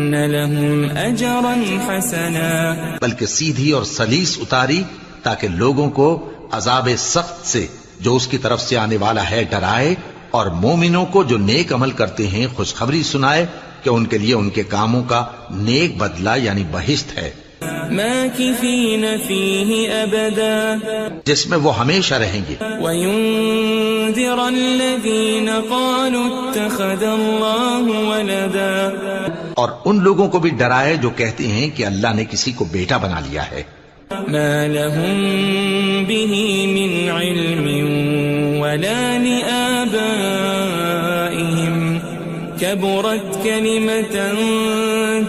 لهم أجرا حسنا بلکہ سیدھی اور سلیس اتاری تاکہ لوگوں کو عذاب سخت سے جو اس کی طرف سے آنے والا ہے ڈرائے، اور مومنوں کو جو نیک عمل کرتے ہیں خوشخبری سنائے کہ ان کے لیے ان کے کاموں کا نیک بدلہ یعنی بہشت ہے، ماكثين فيه أبدا جس میں وہ ہمیشہ رہیں گے، وينذر الذين قالوا اتخذ الله ولدا اور ان لوگوں کو بھی ڈرائے جو کہتے ہیں کہ اللہ نے کسی کو بیٹا بنا لیا ہے، ما لهم به من علم ولا لآبائهم كبرت كلمة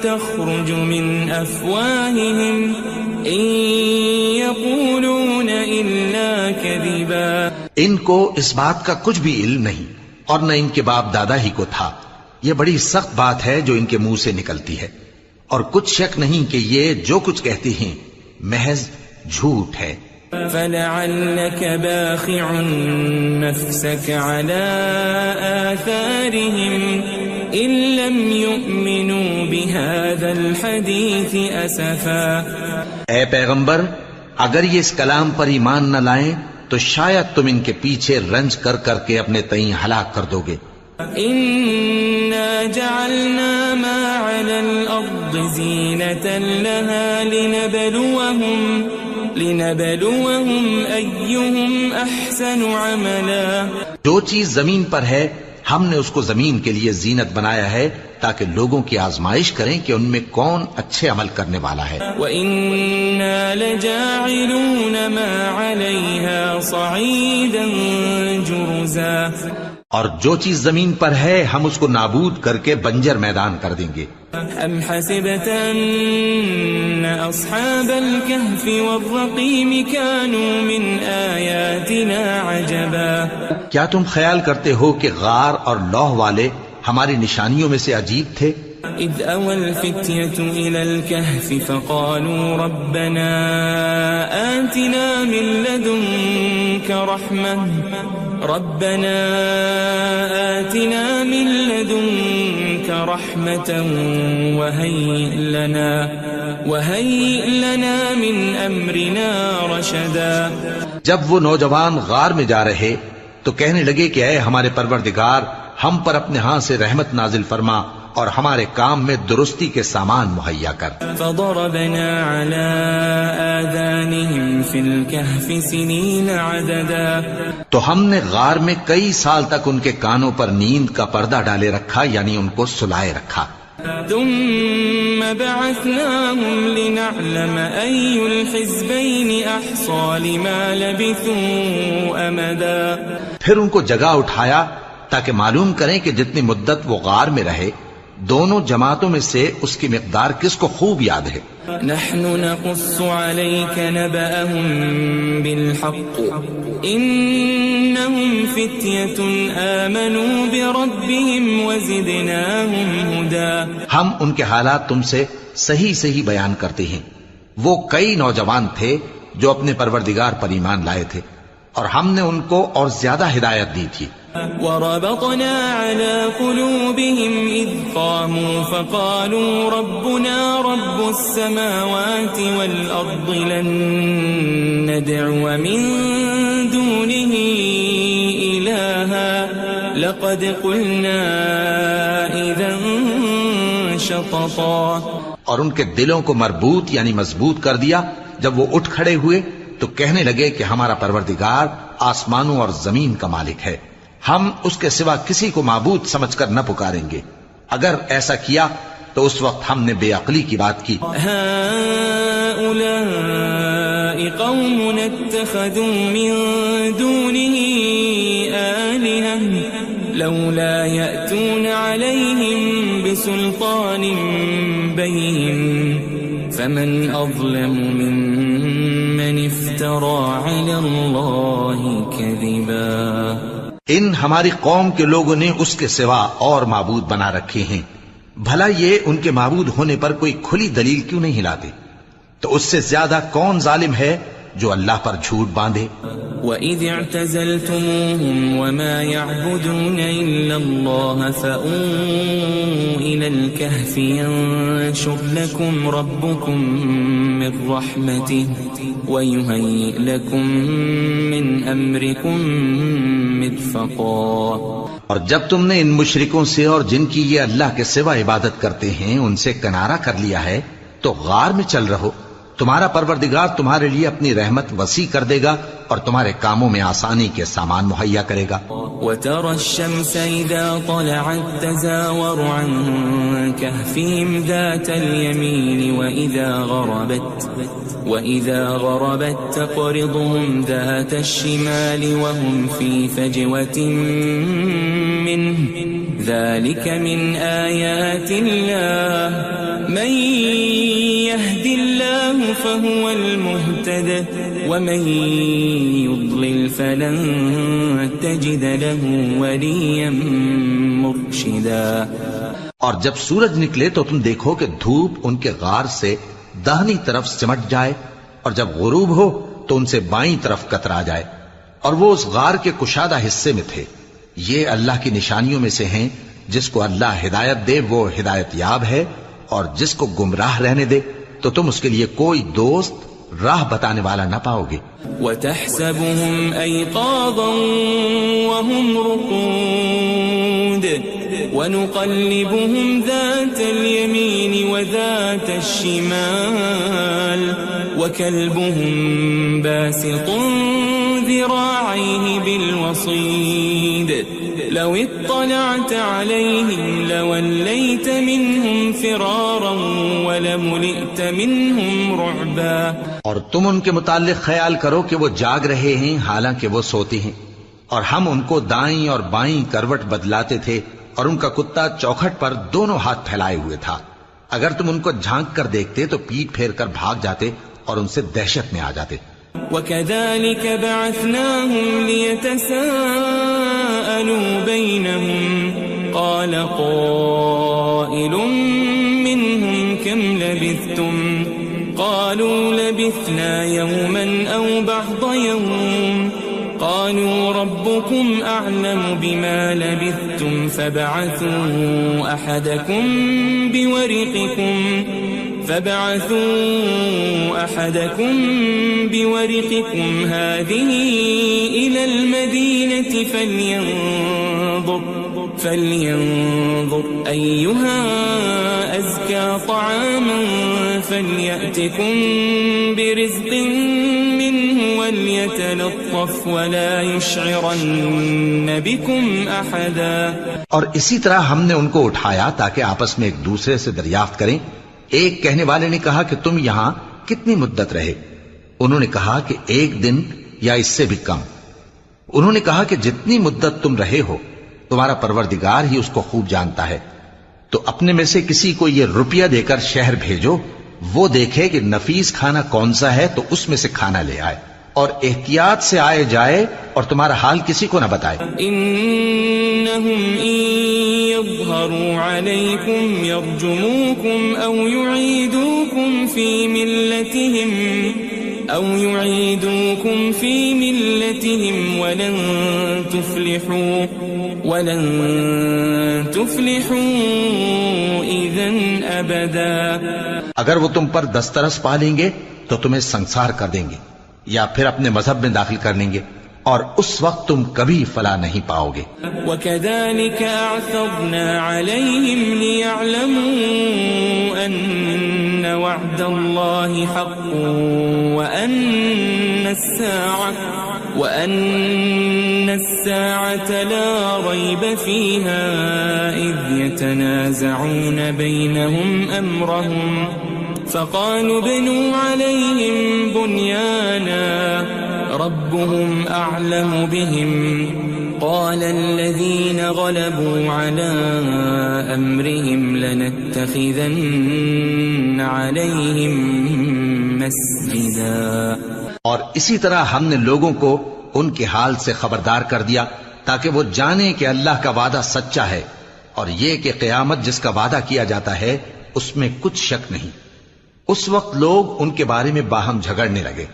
تخرج من أفواههم إن يقولون إلا كذبا ان کو اس بات کا کچھ بھی علم نہیں اور نہ ان کے باپ دادا ہی کو تھا، یہ بڑی سخت بات ہے جو ان کے منہ سے نکلتی ہے، اور کچھ شک نہیں کہ یہ جو کچھ کہتے ہیں محض جھوٹ ہے۔ فلعلك باخع نفسك على آثارهم إن لم يؤمنوا بهذا الحديث أسفا اے پیغمبر، اگر یہ اس کلام پر ایمان نہ لائیں تو شاید تم ان کے پیچھے رنج کر کر کے اپنے تئیں ہلاک کر دو گے۔ إنا جعلنا ما على الأرض زينة لها لنبلوهم أيهم أحسن عملا جو چیز زمین پر ہے ہم نے اس کو زمین کے لیے زینت بنایا ہے تاکہ لوگوں کی آزمائش کریں کہ ان میں کون اچھے عمل کرنے والا ہے۔ وَإِنَّا لَجَاعِلُونَ مَا عَلَيْهَا صَعِيدًا جُرُزًا اور جو چیز زمین پر ہے ہم اس کو نابود کر کے بنجر میدان کر دیں گے۔ أَمْ حَسِبْتَ أَنَّ أَصْحَابَ الْكَهْفِ وَالرَّقِيمِ كَانُوا مِنْ آيَاتِنَا عَجَبًا کیا تم خیال کرتے ہو کہ غار اور لوح والے ہماری نشانیوں میں سے عجیب تھے؟ إِذْ أَوَى الْفِتْيَةُ إِلَى الْكَهْفِ فَقَالُوا رَبَّنَا آتِنَا مِن لَّدُنكَ رَحْمَةً وَهَيِّئْ لَنَا مِنْ أَمْرِنَا رَشَدًا جب وہ نوجوان غار میں جا رہے تو کہنے لگے کہ اے ہمارے پروردگار، ہم پر اپنے ہاں سے رحمت نازل فرما اور ہمارے کام میں درستی کے سامان مہیا کر۔ فضربنا على آذانهم في الكهف سنين عددا تو ہم نے غار میں کئی سال تک ان کے کانوں پر نیند کا پردہ ڈالے رکھا، یعنی ان کو سلائے رکھا۔ ثم بعثناهم لنعلم أي الحزبين أحصى لما لبثوا أمدا پھر ان کو جگہ اٹھایا تاکہ معلوم کریں کہ جتنی مدت وہ غار میں رہے دونوں جماعتوں میں سے اس کی مقدار کس کو خوب یاد ہے۔ نحن نقص عليك نبأهم بالحق إنهم فتية آمنوا بربهم وزدناهم هدى ہم ان کے حالات تم سے صحیح صحیح بیان کرتے ہیں، وہ کئی نوجوان تھے جو اپنے پروردگار پر ایمان لائے تھے اور ہم نے ان کو اور زیادہ ہدایت دی تھی۔ وربطنا على قلوبهم إذ قاموا فقالوا ربنا رب السماوات والأرض لن ندعو من دونه إلها لقد قلنا إذا شططا اور ان کے دلوں کو مربوط یعنی مضبوط کر دیا۔ جب وہ اٹھ کھڑے ہوئے تو کہنے لگے کہ ہمارا پروردگار آسمانوں اور زمین کا مالک ہے، ہم اس کے سوا کسی کو معبود سمجھ کر نہ پکاریں گے۔ اگر ایسا کیا تو اس وقت ہم نے بے عقلی کی بات کی۔ هؤلاء قوم اتخذوا من دونه آلهة لولا يأتون عليهم بسلطان بين فمن أظلم ممن افترى على الله كذبا ان ہماری قوم کے لوگوں نے اس کے سوا اور معبود بنا رکھے ہیں، بھلا یہ ان کے معبود ہونے پر کوئی کھلی دلیل کیوں نہیں لاتے؟ تو اس سے زیادہ کون ظالم ہے جو اللہ پر جھوٹ باندھے۔ وَإِذِ اعْتَزَلْتُمُوهُمْ وَمَا يَعْبُدُونَ إِلَّا اللَّهَ فَأْوُوا إِلَى الْكَهْفِ يَنشُرْ لَكُمْ رَبُّكُمْ مِنْ رَحْمَتِهِ وَيُهَيِّئْ لَكُمْ مِنْ أَمْرِكُمْ مِرْفَقًا۔ اور جب تم نے ان مشرکوں سے اور جن کی یہ اللہ کے سوا عبادت کرتے ہیں ان سے کنارہ کر لیا ہے تو غار میں چل رہو، تمہارا پروردگار تمہارے لیے اپنی رحمت وسیع کر دے گا اور تمہارے کاموں میں آسانی کے سامان مہیا کرے گا۔ وَتَرَى الشَّمْسَ إِذَا طَلَعَتْ تَزَاوَرُ عَنْ كَهْفِهِمْ ذَاتَ الْيَمِينِ وَإِذَا غَرَبَتْ تَقْرِضُهُمْ ذَاتَ الشِّمَالِ وَهُمْ فِي فَجْوَةٍ مِّنْهُ ذَلِكَ مِنْ آيَاتِ اللَّهِ مَنْ يَهْدِ اللَّهُ فَهُوَ الْمُهْتَدِ وَمَنْ يُضْلِلْ فَلَنْ تَجِدَ لَهُ وَلِيًّا مُرْشِدًا۔ اور جب سورج نکلے تو تم دیکھو کہ دھوپ ان کے غار سے داہنی طرف سمٹ جائے اور جب غروب ہو تو ان سے بائیں طرف کترا جائے، اور وہ اس غار کے کشادہ حصے میں تھے۔ یہ اللہ کی نشانیوں میں سے ہیں، جس کو اللہ ہدایت دے وہ ہدایت یاب ہے، اور جس کو گمراہ رہنے دے تو تم اس کے لیے کوئی دوست راہ بتانے والا نہ پاؤ گے۔ وَتَحْسَبُهُمْ أَيْقَاظًا وَهُمْ رُقُودٌ وَنُقَلِّبُهُمْ ذَاتَ الْيَمِينِ وَذَاتَ الشِّمَالِ وَكَلْبُهُمْ بَاسِطٌ ذِرَاعَيْهِ بِالْوَصِيدِ لَوِ اطَّلَعْتَ عَلَيْهِمْ لَوَلَّيْتَ مِنْهُمْ فِرَارًا وَلَمُلِئْتَ مِنْهُمْ رُعْبًا۔ اور تم ان کے متعلق خیال کرو کہ وہ جاگ رہے ہیں حالانکہ وہ سوتے ہیں، اور ہم ان کو دائیں اور بائیں کروٹ بدلاتے تھے، اور ان کا کتا چوکھٹ پر دونوں ہاتھ پھیلائے ہوئے تھا۔ اگر تم ان کو جھانک کر دیکھتے تو پیٹ پھیر کر بھاگ جاتے اور ان سے دہشت میں آ جاتے۔ وَكَذَلِكَ بَعَثْنَاهُمْ لِيَتَسَاءَلُوا بَيْنَهُمْ قَالَ قَائِلٌ مِّنْهُمْ كَمْ لَبِثْتُمْ قَالُوا لَبِثْنَا يَوْمًا أَوْ بَعْضَ يَوْمٍ قالوا ربكم أعلم بما لبثتم فابعثوا أحدكم بورقكم هذه إلى المدينة فلينظر أيها أزكى طعاما فليأتكم برزق منه وليتلطف ولا يشعرن بكم أحدا۔ اور اسی طرح ہم نے ان کو اٹھایا تاکہ آپس میں ایک دوسرے سے دریافت کریں۔ ایک کہنے والے نے کہا کہ تم یہاں کتنی مدت رہے؟ انہوں نے کہا کہ 1 دن یا اس سے بھی کم۔ انہوں نے کہا کہ جتنی مدت تم رہے ہو تمہارا پروردگار ہی اس کو خوب جانتا ہے، تو اپنے میں سے کسی کو یہ روپیہ دے کر شہر بھیجو، وہ دیکھے کہ نفیس کھانا کون سا ہے تو اس میں سے کھانا لے آئے، اور احتیاط سے آئے جائے اور تمہارا حال کسی کو نہ بتائے۔ انہم ان یظہروا علیکم یرجموکم او یعیدوکم فی ملتہم ولن تفلحوا اذن ابدا۔ اگر وہ تم پر دسترس پا لیں گے تو تمہیں سنسار کر دیں گے یا پھر اپنے مذہب میں داخل کر لیں گے، اور اس وقت تم کبھی فلاح نہیں پاؤ گے۔ وَكَذَلِكَ أَعْثَرْنَا عَلَيْهِمْ لِيَعْلَمُوا أَنَّ وَعْدَ اللَّهِ حَقٌّ وَأَنَّ السَّاعَةَ لَا رَيْبَ فِيهَا إِذْ يَتَنَازَعُونَ بَيْنَهُمْ أَمْرَهُمْ فقالوا ابنوا عليهم بنيانا ربهم أعلم بهم قال الذين غلبوا على أمرهم لنتخذن عليهم مسجدا۔ اور اسی طرح ہم نے لوگوں کو ان کے حال سے خبردار کر دیا تاکہ وہ جانیں کہ اللہ کا وعدہ سچا ہے، اور یہ کہ قیامت جس کا وعدہ کیا جاتا ہے اس میں کچھ شک نہیں۔ اس وقت لوگ ان کے بارے میں باہم جھگڑنے لگے،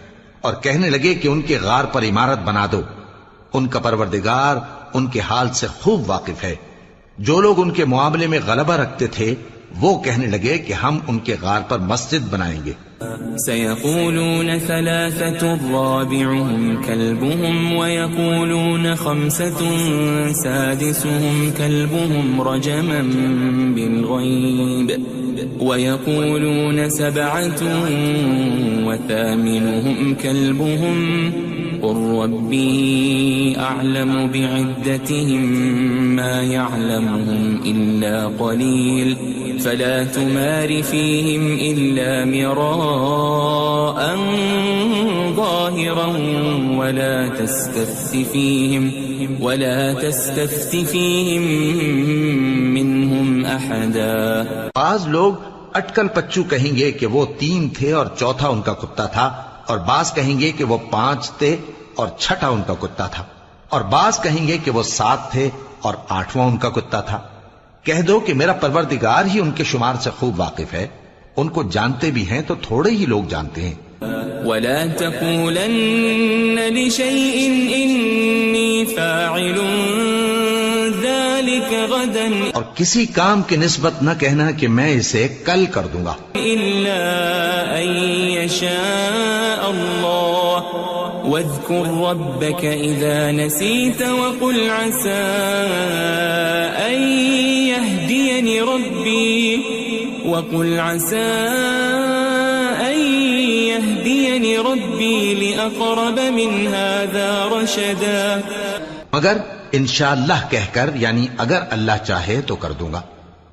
اور کہنے لگے کہ ان کے غار پر عمارت بنا دو. ان کا پروردگار ان کے حال سے خوب واقف ہے. جو لوگ ان کے معاملے میں غلبہ رکھتے تھے وہ کہنے لگے کہ ہم ان کے غار پر مسجد بنائیں گے. سيقولون ثلاثة رابعهم كلبهم ويقولون خمسة سادسهم كلبهم رجما بالغيب ويقولون سبعة وثامنهم كلبهم قل ربي أعلم بعدتهم ما يعلمهم إلا قليل فلا تمار فيهم إلا مراء ظاهرا ولا تستفت فيهم منهم أحدا. بعض لوگ اٹکل پچو کہیں گے کہ وہ 3 تھے اور چوتھا ان کا کتا تھا، اور بعض کہیں گے کہ وہ 5 تھے اور چھٹا ان کا کتا تھا، اور بعض کہیں گے کہ وہ 7 تھے اور 8واں ان کا کتا تھا. کہہ دو کہ میرا پروردگار ہی ان کے شمار سے خوب واقف ہے. ان کو جانتے بھی ہیں تو تھوڑے ہی لوگ جانتے ہیں. ولا تقولن لشيء إني فاعل ذلك غدا اور کسی کام کی نسبت نہ کہنا کہ میں اسے کل کر دوں گا، إلا أن يشاء الله واذكر ربك إذا نسيت وقل عسى أن يهديني ربي لأقرب من هذا رشدا. مگر انشاءاللہ کہہ کر، یعنی اگر اللہ چاہے تو کر دوں گا،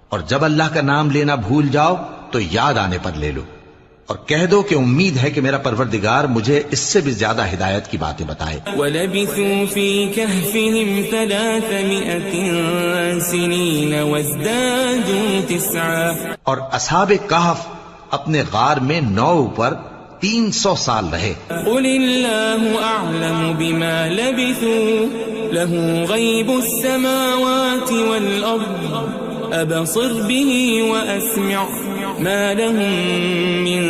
اور جب اللہ کا نام لینا بھول جاؤ تو یاد آنے پر لے لو، اور کہہ دو کہ امید ہے کہ میرا پروردگار مجھے اس سے بھی زیادہ ہدایت کی باتیں بتائے. وَلَبِثُوا فِي كَهْفِهِمْ 300 سِنِينَ وَازْدَادُوا 9. اور اصحاب کہف اپنے غار میں 9 پر 300 سال رہے. قُلِ اللَّهُ أَعْلَمُ بِمَا لَبِثُوا لَهُ غَيْبُ السَّمَاوَاتِ وَالْأَرْضِ أَبْصِرْ بِهِ وَأَسْمِعْ ما لهم من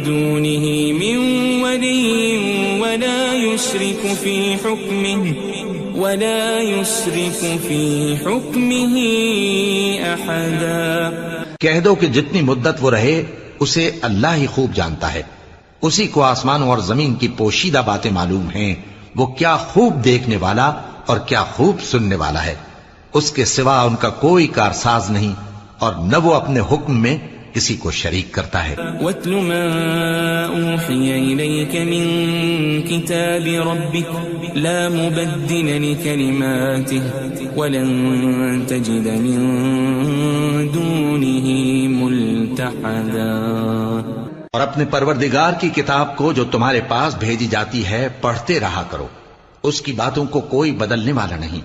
دونه من ولي ولا يشرك في حكمه أحدا. کہہ دو کہ جتنی مدت وہ رہے اسے اللہ ہی خوب جانتا ہے. اسی کو آسمانوں اور زمین کی پوشیدہ باتیں معلوم ہیں. وہ کیا خوب دیکھنے والا اور کیا خوب سننے والا ہے. اس کے سوا ان کا کوئی کارساز نہیں، اور نہ وہ اپنے حکم میں کسی کو شریک کرتا ہے. وَاتْلُ مَا أُوحِيَ إِلَيْكَ مِن كِتَابِ رَبِّكَ لَا مُبَدِّلَ لِكَلِمَاتِهِ وَلَن تَجِدَ مِن دُونِهِ مُلْتَحَدًا. اور اپنے پروردگار کی کتاب کو جو تمہارے پاس بھیجی جاتی ہے پڑھتے رہا کرو. اس کی باتوں کو کوئی بدلنے والا نہیں،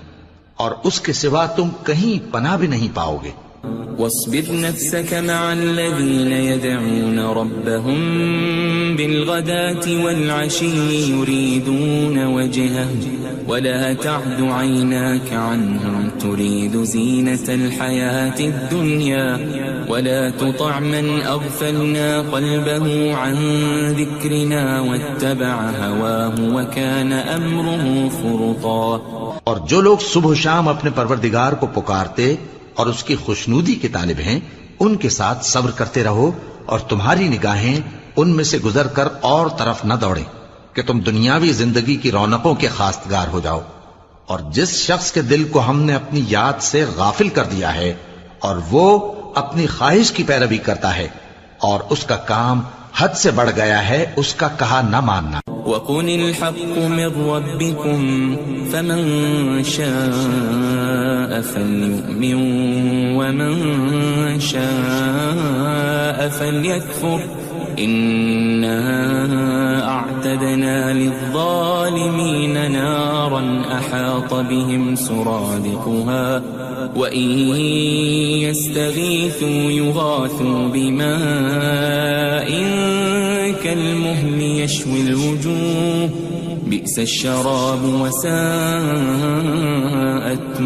اور اس کے سوا تم کہیں پناہ بھی نہیں پاؤ گے. واصبر نفسك مع الذين يدعون ربهم بالغداة والعشي يريدون وجهه ولا تعد عيناك عنهم تريد زينة الحياة الدنيا ولا تطع من أغفلنا قلبه عن ذكرنا واتبع هواه وكان أمره فرطا. اور جو لوگ صبح و شام اپنے پروردگار کو پکارتے اور اس کی خوشنودی کے طالب ہیں ان کے ساتھ صبر کرتے رہو، اور تمہاری نگاہیں ان میں سے گزر کر اور طرف نہ دوڑیں کہ تم دنیاوی زندگی کی رونقوں کے خواستگار ہو جاؤ. اور جس شخص کے دل کو ہم نے اپنی یاد سے غافل کر دیا ہے اور وہ اپنی خواہش کی پیروی کرتا ہے اور اس کا کام حد سے بڑھ گیا ہے، اس کا کہا نہ ماننا. وَقُلِ الْحَقُّ مِنْ رَبِّكُمْ فَمَنْ شَاءَ فَلْيُؤْمِنْ وَمَنْ شَاءَ فَلْيَكْفُرْ إِنَّا أَعْتَدْنَا لِلظَّالِمِينَ نَارًا أَحَاطَ بِهِمْ سُرَادِقُهَا وَإِنْ يَسْتَغِيثُوا يُغَاثُوا بِمَاءٍ كَالْمُهْلِ يَشْوِي الْوُجُوهَ بِئْسَ الشَّرَابُ وَسَاءَتْ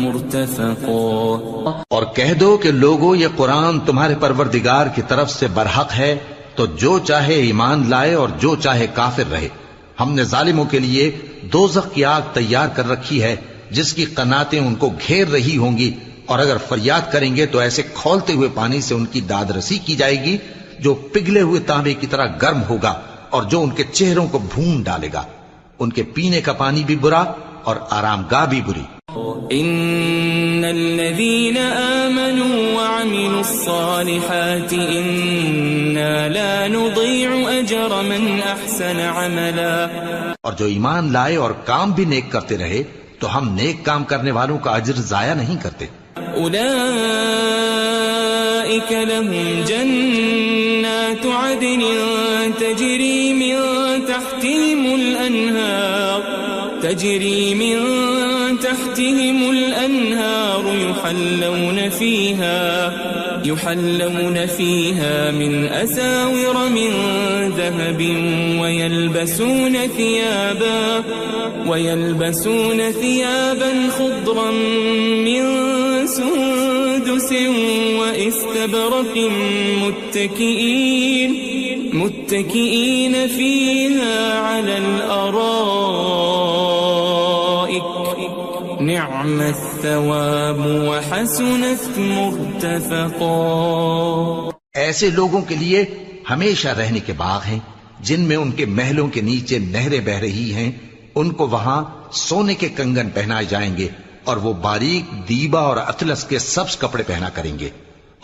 مُرْتَفَقًا. اور کہہ دو کہ لوگو یہ قرآن تمہارے پروردگار کی طرف سے برحق ہے، تو جو چاہے ایمان لائے اور جو چاہے کافر رہے. ہم نے ظالموں کے لیے دوزخ کی آگ تیار کر رکھی ہے جس کی قناتیں ان کو گھیر رہی ہوں گی، اور اگر فریاد کریں گے تو ایسے کھولتے ہوئے پانی سے ان کی داد رسی کی جائے گی جو پگھلے ہوئے تانبے کی طرح گرم ہوگا اور جو ان کے چہروں کو بھون ڈالے گا۔ ان کے پینے کا پانی بھی برا اور آرام گاہ بھی بری۔ ان الذين آمنوا وعملوا الصالحات انا لا نضيع اجر من احسن عملا، اور جو ایمان لائے اور کام بھی نیک کرتے رہے تو ہم نیک کام کرنے والوں کا اجر ضائع نہیں کرتے۔ اولئك لهم جنات عدن تجري من تحتهم الأنهار يحلون فيها من أساور من ذهب ويلبسون ثيابا خضرا من سندس واستبرق متكئين فيها على الأرائك نعم الثواب وحسنت مرتفقا۔ ایسے لوگوں کے لیے ہمیشہ رہنے کے باغ ہیں جن میں ان کے محلوں کے نیچے نہریں بہ رہی ہیں، ان کو وہاں سونے کے کنگن پہنائے جائیں گے اور وہ باریک دیبا اور اطلس کے سبز کپڑے پہنا کریں گے،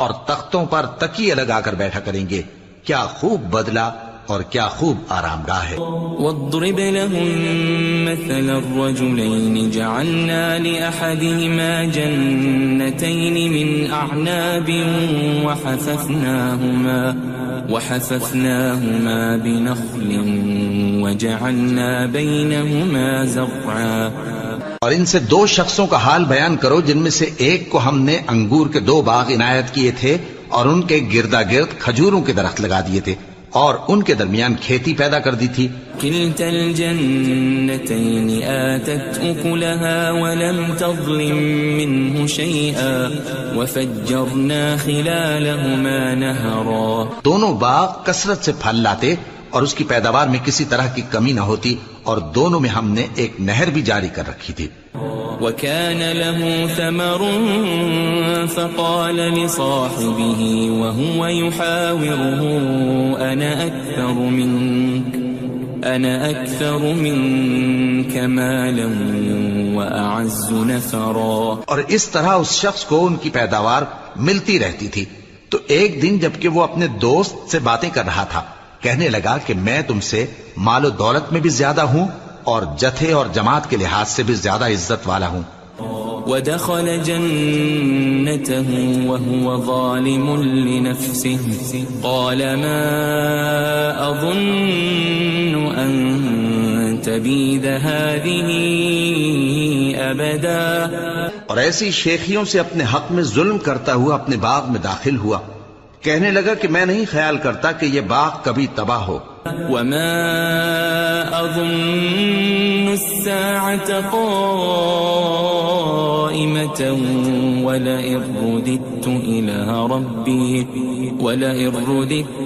اور تختوں پر تکیے لگا کر بیٹھا کریں گے۔ کیا خوب بدلہ اور کیا خوب آرام گاہ ہے۔ واضرب لهم مثل الرجلين جعلنا لأحدهما جنتين من أعناب وحففناهما بنخل وجعلنا بينهما زرعا۔ اور ان سے دو شخصوں کا حال بیان کرو جن میں سے ایک کو ہم نے انگور کے 2 باغ عنایت کیے تھے اور ان کے گردا گرد کھجوروں کے درخت لگا دیے تھے اور ان کے درمیان کھیتی پیدا کر دی تھی۔ كلتا الجنتين آتت أكلها ولم تظلم منه شيئا وفجرنا خلالهما نهرا۔ دونوں باغ کثرت سے پھل لاتے اور اس کی پیداوار میں کسی طرح کی کمی نہ ہوتی، اور دونوں میں ہم نے ایک نہر بھی جاری کر رکھی تھی۔ وكان له ثمر فقال لصاحبه وهو يحاوره أنا أكثر منك مالا وأعز نفرا۔ اور اس طرح اس شخص کو ان کی پیداوار ملتی رہتی تھی، تو ایک دن جبکہ وہ اپنے دوست سے باتیں کر رہا تھا کہنے لگا کہ میں تم سے مال و دولت میں بھی زیادہ ہوں اور جتھے اور جماعت کے لحاظ سے بھی زیادہ عزت والا ہوں۔ ودخل جنته وهو ظالم لنفسه قال ما أظن أن تبيد هذه أبدا۔ اور ایسی شیخیوں سے اپنے حق میں ظلم کرتا ہوا اپنے باغ میں داخل ہوا، کہنے لگا کہ میں نہیں خیال کرتا کہ یہ باغ کبھی تباہ ہو۔ وما أظن الساعة قائمة ولئن رددت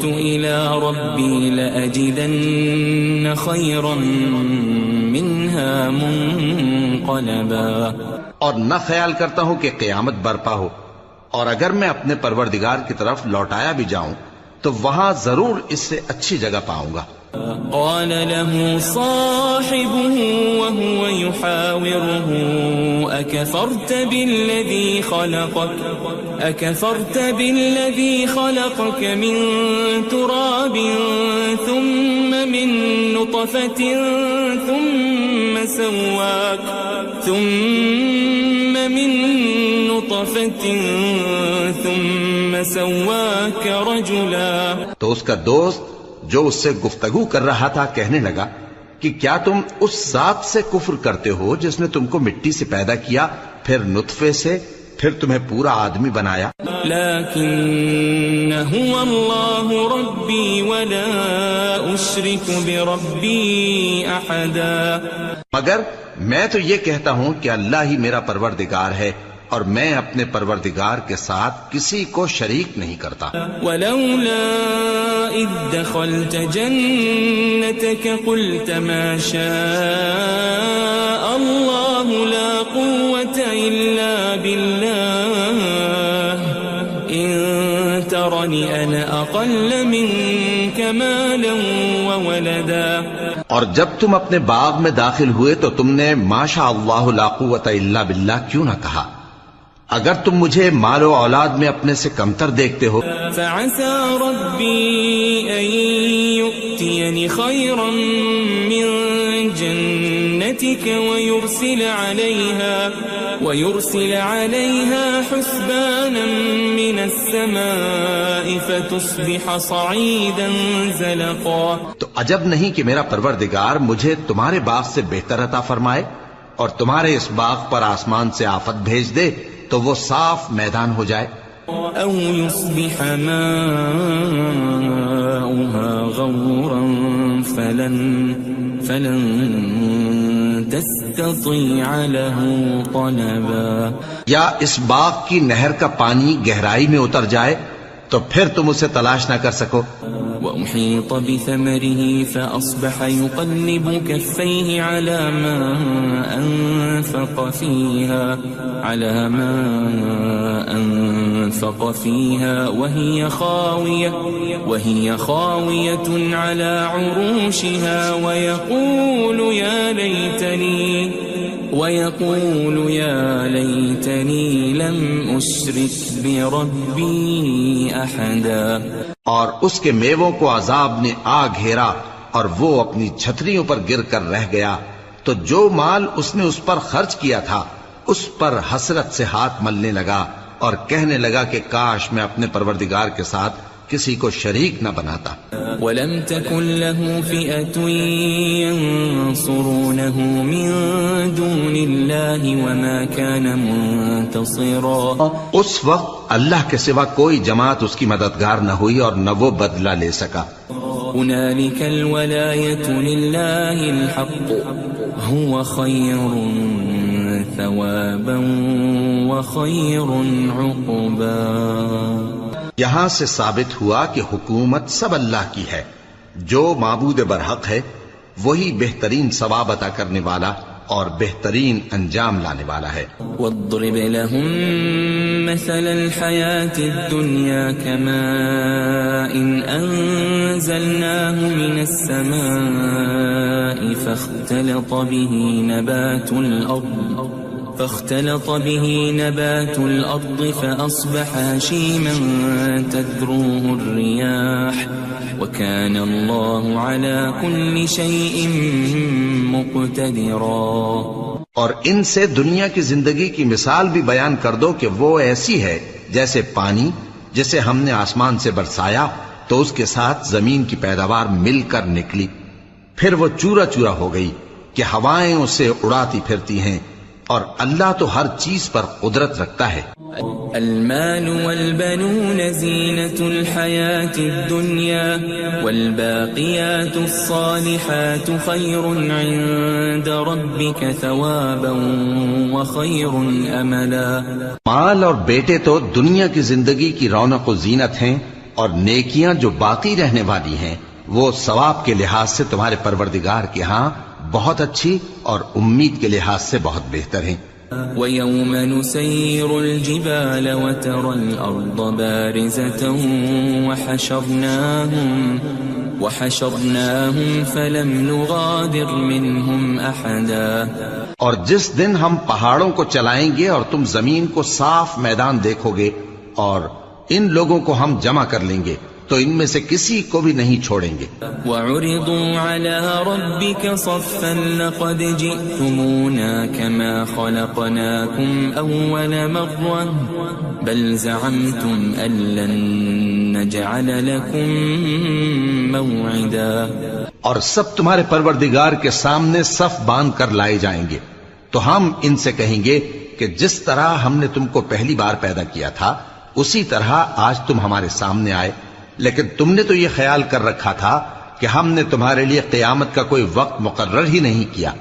إلى ربي لأجدن خيرا منها منقلبا۔ اور نہ خیال کرتا ہوں کہ قیامت برپا ہو، اور اگر میں اپنے پروردگار کی طرف لوٹایا بھی جاؤں تو وہاں ضرور اس سے اچھی جگہ پاؤں گا۔ قال له صاحبه وهو يحاوره أكفرت بالذي خلقك من تراب ثم من نطفة ثم سواك رجلا۔ تو اس کا دوست جو اس سے گفتگو کر رہا تھا کہنے لگا کہ کیا تم اس ذات سے کفر کرتے ہو جس نے تم کو مٹی سے پیدا کیا، پھر نطفے سے، پھر تمہیں پورا آدمی بنایا؟ لیکن هو اللہ ربی ولا اشرک بربی احدا۔ مگر میں تو یہ کہتا ہوں کہ اللہ ہی میرا پروردگار ہے اور میں اپنے پروردگار کے ساتھ کسی کو شریک نہیں کرتا. ولولا إذ دخلت جنتك قلت ما شاء الله لا قوة إلا بالله إن ترني أنا أقل منك مالا وولدا. اور جب تم اپنے باغ میں داخل ہوئے تو تم نے ما شاء اللہ لا قوت الا باللہ کیوں نہ کہا؟ اگر تم مجھے مال و اولاد میں اپنے سے کمتر دیکھتے ہو. فعسى ربي أن يؤتيني خيرا من جنتك ويرسل عليها حسبانا من السماء فتصبح صعيدا زلقا. تو عجب نہیں کہ میرا پروردگار مجھے تمہارے باغ سے بہتر عطا فرمائے اور تمہارے اس باغ پر آسمان سے آفت بھیج دے تو وہ صاف میدان ہو جائے. أو يصبح ماؤها غورا فلن تستطيع له طلبا. یا اس باغ کی نہر کا پانی گہرائی میں اتر جائے تو پھر تم اسے تلاش نہ کر سکو. وأحيط بثمره فأصبح يقلب كفيه على ما أنفق فيها وهي خاوية على عروشها ويقول يا ليتني لم أشرك بربي أحدا. اور اس کے میووں کو عذاب نے آ گھیرا اور وہ اپنی چھتریوں پر گر کر رہ گیا تو جو مال اس نے اس پر خرچ کیا تھا اس پر حسرت سے ہاتھ ملنے لگا اور کہنے لگا کہ کاش میں اپنے پروردگار کے ساتھ کسی کو شریک نہ بناتا. ولم تكن له فئة ينصرونه من دون الله وما كان منتصرا. اس وقت اللہ کے سوا کوئی جماعت اس کی مددگار نہ ہوئی اور نہ وہ بدلہ لے سکا. هنالك الولاية لله الحق هو خير ثوابا وخير عقبا. یہاں سے ثابت ہوا کہ حکومت سب اللہ کی ہے. جو معبود برحق ہے وہی بہترین ثواب عطا کرنے والا اور بہترین انجام لانے والا ہے. واضرب لهم مثل الحياة الدنيا كماء أنزلناه من السماء فاختلط به نبات الأرض فأصبح هشيما تذروه الرياح وكان الله على كل شيء مقتدرا. اور ان سے دنیا کی زندگی کی مثال بھی بیان کر دو کہ وہ ایسی ہے جیسے پانی جسے ہم نے آسمان سے برسایا تو اس کے ساتھ زمین کی پیداوار مل کر نکلی پھر وہ چورا چورا ہو گئی کہ ہوائیں اسے اڑاتی پھرتی ہیں اور اللہ تو ہر چیز پر قدرت رکھتا ہے. المال والبنون زينة الحياة الدنيا والباقيات الصالحات خير عند ربك ثوابا وخير أملا. مال اور بیٹے تو دنیا کی زندگی کی رونق و زینت ہیں اور نیکیاں جو باقی رہنے والی ہیں وہ ثواب کے لحاظ سے تمہارے پروردگار کے ہاں بہت اچھی اور امید کے لحاظ سے بہت بہتر ہیں. وَيَوْمَ نُسَيِّرُ الْجِبَالَ وَتَرَى الْأَرْضَ بَارِزَةً وَحَشَرْنَاهُمْ فَلَمْ نُغَادِرْ مِنْهُمْ أَحَدًا. اور جس دن ہم پہاڑوں کو چلائیں گے اور تم زمین کو صاف میدان دیکھو گے اور ان لوگوں کو ہم جمع کر لیں گے تو ان میں سے کسی کو بھی نہیں چھوڑیں گے. وَعُرِضُوا عَلَى رَبِّكَ صَفًّا لَقَدْ جِئْتُمُونَا كَمَا خَلَقْنَاكُمْ أَوَّلَ مَرَّةٍ بَلْ زَعَمْتُمْ أَن لَّن نَّجْعَلَ لَكُم مَّوْعِدًا. اور سب تمہارے پروردگار کے سامنے صف باندھ کر لائے جائیں گے تو ہم ان سے کہیں گے کہ جس طرح ہم نے تم کو پہلی بار پیدا کیا تھا اسی طرح آج تم ہمارے سامنے آئے، لیکن تم نے تو یہ خیال کر رکھا تھا کہ ہم نے تمہارے لیے قیامت کا کوئی وقت مقرر ہی نہیں کیا.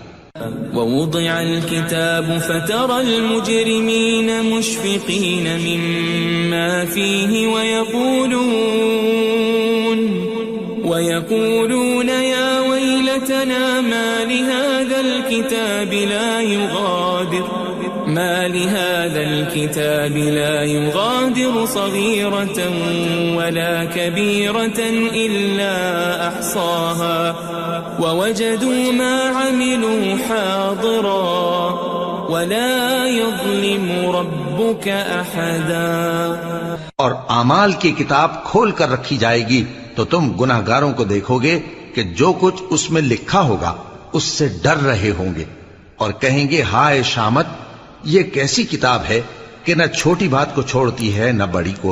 ووضع الكتاب فترى المجرمين مشفقين مما فيه ويقولون يا ويلتنا ما لهذا الكتاب لا يغادر صغيرة ولا كبيرة إلا أحصاها ووجدوا ما عملوا حاضرا ولا يظلم ربك أحدا. اور اعمال کی کتاب کھول کر رکھی جائے گی تو تم گناہگاروں کو دیکھو گے کہ جو کچھ اس میں لکھا ہوگا اس سے ڈر رہے ہوں گے اور کہیں گے ہائے شامت، یہ کیسی کتاب ہے کہ نہ چھوٹی بات کو چھوڑتی ہے نہ بڑی کو،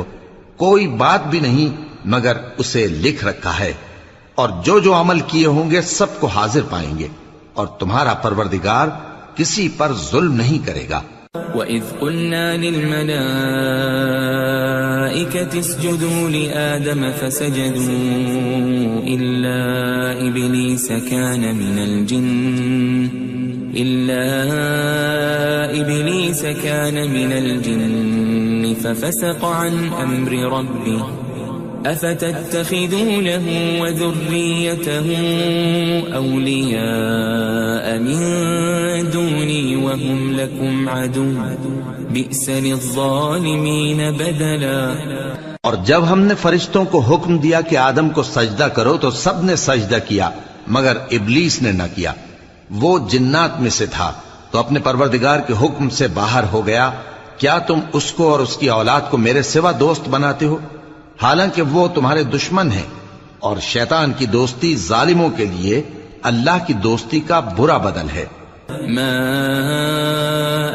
کوئی بات بھی نہیں مگر اسے لکھ رکھا ہے، اور جو جو عمل کیے ہوں گے سب کو حاضر پائیں گے، اور تمہارا پروردگار کسی پر ظلم نہیں کرے گا. وَإِذْ قُلْنَا لِلْمَلَائِكَةِ اسْجُدُوا لِآدَمَ فَسَجَدُوا إِلَّا إِبْلِيسَ كَانَ مِنَ الْجِنِّ فَفَسَقَ عَنْ أَمْرِ رَبِّهِ أَفَتَتَّخِذُونَهُ وَذُرِّيَّتَهُ أَوْلِيَاءَ مِن دُونِي وَهُمْ لَكُمْ عَدُوٌّ بِئْسَ لِلظَّالِمِينَ بَدَلًا. اور جب ہم نے فرشتوں کو حکم دیا کہ آدم کو سجدہ کرو تو سب نے سجدہ کیا مگر ابلیس نے نہ کیا، وہ جنات میں سے تھا تو اپنے پروردگار کے حکم سے باہر ہو گیا. کیا تم اس کو اور اس کی اولاد کو میرے سوا دوست بناتے ہو حالانکہ وہ تمہارے دشمن ہیں، اور شیطان کی دوستی ظالموں کے لیے اللہ کی دوستی کا برا بدل ہے. ما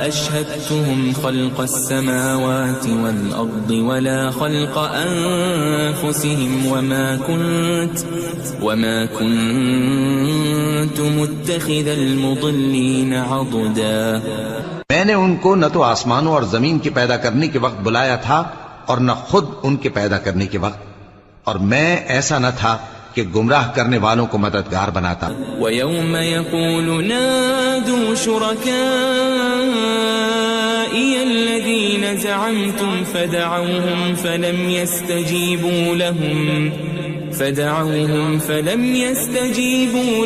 أشهدتهم خلق السماوات والأرض ولا خلق أنفسهم وما كنت متخذ المضلين عضدا. میں نے ان کو نہ تو آسمانوں اور زمین کے پیدا کرنے کے وقت بلایا تھا اور نہ خود ان کے پیدا کرنے کے وقت، اور میں ایسا نہ تھا کہ گمراہ کرنے والوں کو مددگار بناتا. وَيَوْمَ يَقُولُ نَادُوا شُرَكَائِيَ الَّذِينَ زَعَمْتُمْ فَدَعَوْهُمْ فَلَمْ يَسْتَجِيبُوا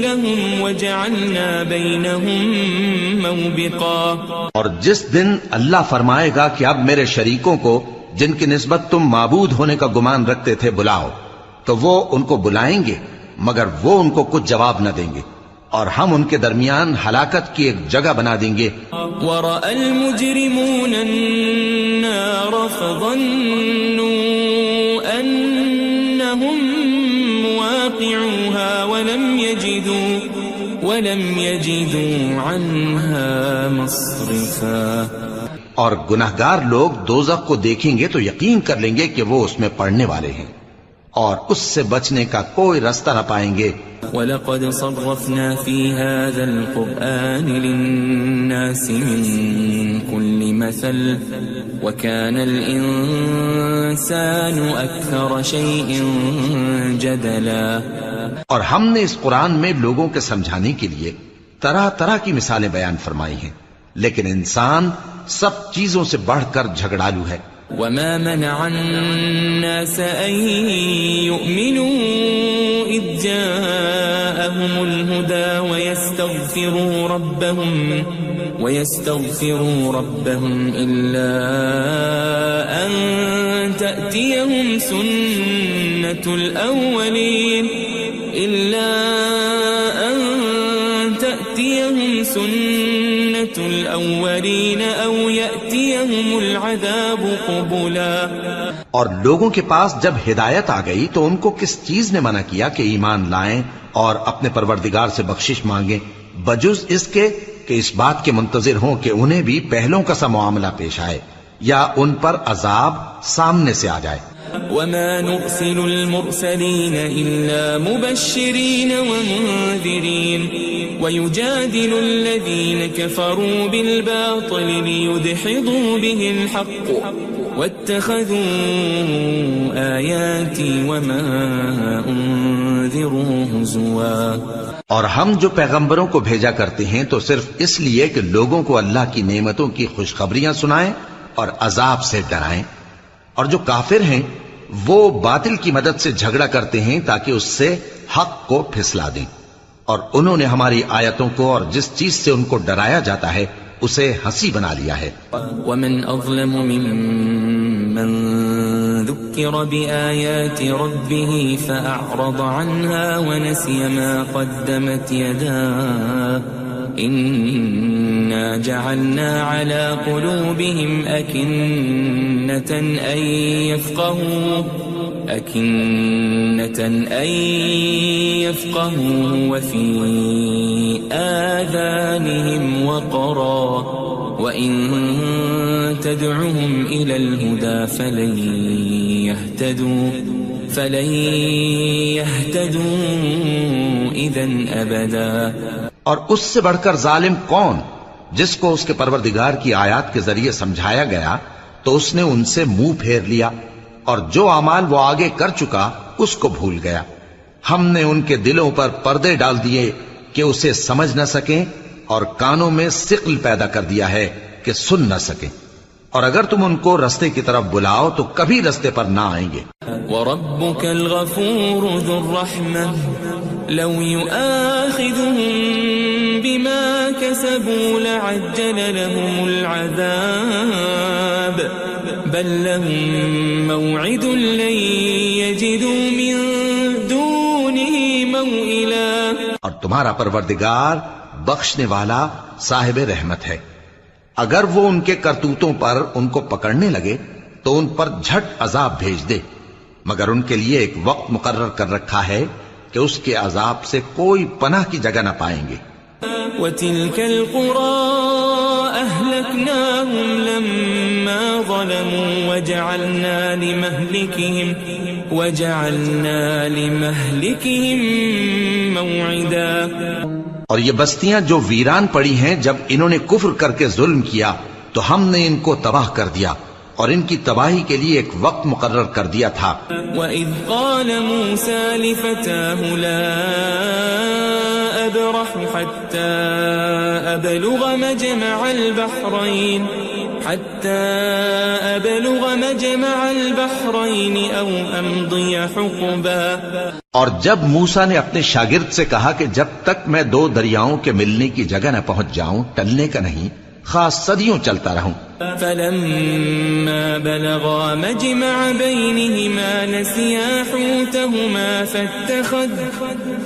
لَهُمْ وَجَعَلْنَا بَيْنَهُمْ مَوْبِقًا. اور جس دن اللہ فرمائے گا کہ اب میرے شریکوں کو جن کی نسبت تم معبود ہونے کا گمان رکھتے تھے بلاؤ، تو وہ ان کو بلائیں گے مگر وہ ان کو کچھ جواب نہ دیں گے، اور ہم ان کے درمیان ہلاکت کی ایک جگہ بنا دیں گے. وَرَأَى الْمُجْرِمُونَ النَّارَ فَظَنُّوا أَنَّهُمْ مُوَاقِعُوهَا وَلَمْ يَجِدُوا عَنْهَا مَصْرِفًا. اور گناہگار لوگ دوزخ کو دیکھیں گے تو یقین کر لیں گے کہ وہ اس میں پڑنے والے ہیں اور اس سے بچنے کا کوئی رستہ نہ پائیں گے. وَلَقَدْ صَرَّفْنَا فِي هَذَا الْقُرْآنِ لِلنَّاسِ مِنْ كُلِّ مَثَلٍ وَكَانَ الْإِنسَانُ أَكْثَرَ شَيْءٍ جَدَلًا. اور ہم نے اس قرآن میں لوگوں کے سمجھانے کے لیے طرح طرح کی مثالیں بیان فرمائی ہیں، لیکن انسان سب چیزوں سے بڑھ کر جھگڑالو ہے. وَمَا مَنَعَ النَّاسَ أَن يُؤْمِنُوا إِذْ جَاءَهُمُ الْهُدَى وَيَسْتَغْفِرُوا رَبَّهُمْ إِلَّا أَن تَأْتِيَهُمْ سُنَّةُ الْأَوَّلِينَ أَوْ يَأْتِيَهُمُ الْعَذَابُ قُبُلًا. اور لوگوں کے پاس جب ہدایت آ گئی تو ان کو کس چیز نے منع کیا کہ ایمان لائیں اور اپنے پروردگار سے بخشش مانگیں بجز اس کے کہ اس بات کے منتظر ہوں کہ انہیں بھی پہلوں کا سا معاملہ پیش آئے یا ان پر عذاب سامنے سے آ جائے. وَمَا نُرْسِلُ الْمُرْسَلِينَ إِلَّا مُبَشِّرِينَ وَمُنذِرِينَ وَيُجَادِلُ الَّذِينَ كَفَرُوا بِالْبَاطِلِ لِيُدْحِضُوا بِهِ الْحَقَّ وَاتَّخَذُوا آيَاتِي وَمَا أُنذِرُوا هُزُوًا. اور ہم جو پیغمبروں کو بھیجا کرتے ہیں تو صرف اس لیے کہ لوگوں کو اللہ کی نعمتوں کی خوشخبریاں سنائیں اور عذاب سے ڈرائیں، اور جو کافر ہیں وہ باطل کی مدد سے جھگڑا کرتے ہیں تاکہ اس سے حق کو پھسلا دیں، اور انہوں نے ہماری آیتوں کو اور جس چیز سے ان کو ڈرایا جاتا ہے اسے ہنسی بنا لیا ہے۔ ومن أظلم ممن ذكر بآيات ربه فأعرض عنها ونسي ما قدمت يداه إنا جعلنا على قلوبهم أكنة أن يفقهوا وفي آذانهم وقرا وإن تدعهم إلى الهدى فلن يهتدوا إذن أبدا۔ اور اس سے بڑھ کر ظالم کون جس کو اس کے پروردگار کی آیات کے ذریعے سمجھایا گیا تو اس نے ان سے منہ پھیر لیا، اور جو اعمال وہ آگے کر چکا اس کو بھول گیا۔ ہم نے ان کے دلوں پر پردے ڈال دیے کہ اسے سمجھ نہ سکیں، اور کانوں میں ثقل پیدا کر دیا ہے کہ سن نہ سکیں، اور اگر تم ان کو رستے کی طرف بلاؤ تو کبھی رستے پر نہ آئیں گے۔ وَرَبُّكَ الْغَفُورُ ذُو الرَّحْمَةِ لَوْ يُؤَاخِذُهُم بِمَا كَسَبُوا لَعَجَّلَ لَهُمُ الْعَذَابَ بَل لَّهُم مَّوْعِدٌ لَّن يَجِدُوا مِن دُونِهِ مَوْئِلًا۔ اور تمہارا پروردگار بخشنے والا صاحب رحمت ہے، اگر وہ ان کے کرتوتوں پر ان کو پکڑنے لگے تو ان پر جھٹ عذاب بھیج دے، مگر ان کے لیے ایک وقت مقرر کر رکھا ہے کہ اس کے عذاب سے کوئی پناہ کی جگہ نہ پائیں گے۔ وَتِلْكَ الْقُرَىٰ أَهْلَكْنَاهُمْ لَمَّا ظَلَمُوا وَجَعَلْنَا لِمَهْلِكِهِمْ مَوْعِدًا۔ اور یہ بستیاں جو ویران پڑی ہیں جب انہوں نے کفر کر کے ظلم کیا تو ہم نے ان کو تباہ کر دیا، اور ان کی تباہی کے لیے ایک وقت مقرر کر دیا تھا۔ وَإِذْ قَالَ مُوسَىٰ لِفَتَاهُ لَا أَبْرَحُ حَتَّىٰ أَبْلُغَ مَجْمَعَ الْبَحْرَيْنِ أَوْ أَمْضِيَ حُقُبًا۔ اور جب موسیٰ نے اپنے شاگرد سے کہا کہ جب تک میں دو دریاؤں کے ملنے کی جگہ نہ پہنچ جاؤں ٹلنے کا نہیں، خاص صدیوں چلتا رہوں۔ فَلَمَّا بَلَغَا مَجْمَعَ بَيْنِهِمَا نَسِيَا حُوتَهُمَا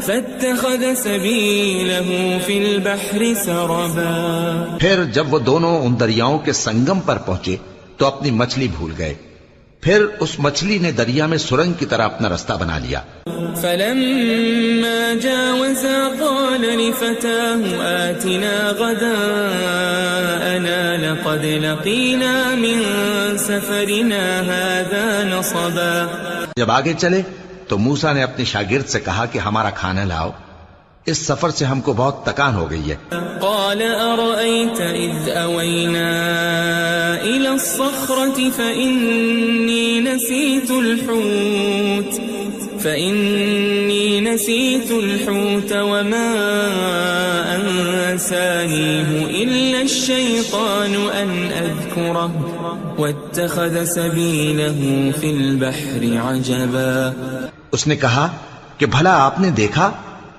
فَاتَّخَذَ سَبِيلَهُ فِي الْبَحْرِ سَرَبًا۔ پھر جب وہ دونوں ان دریاؤں کے سنگم پر پہنچے تو اپنی مچھلی بھول گئے، پھر اس مچھلی نے دریا میں سرنگ کی طرح اپنا رستہ بنا لیا۔ فَلَمَّا جَاوَزَا قَالَ لِفَتَاهُ آتِنَا غَدَاءَنَا لَقَدْ لَقِينَا مِن سَفَرِنَا هَٰذَا نَصَبًا۔ جب آگے چلے تو موسیٰ نے اپنے شاگرد سے کہا کہ ہمارا کھانا لاؤ، اس سفر سے ہم کو بہت تکان ہو گئی ہے۔ قال أرأيت إذ أوينا إلى الصخرة فإني نسيت الحوت وما أنسانيه إلا الشيطان أن أذكره واتخذ سبيله في البحر عجبا۔ اس نے کہا کہ بھلا آپ نے دیکھا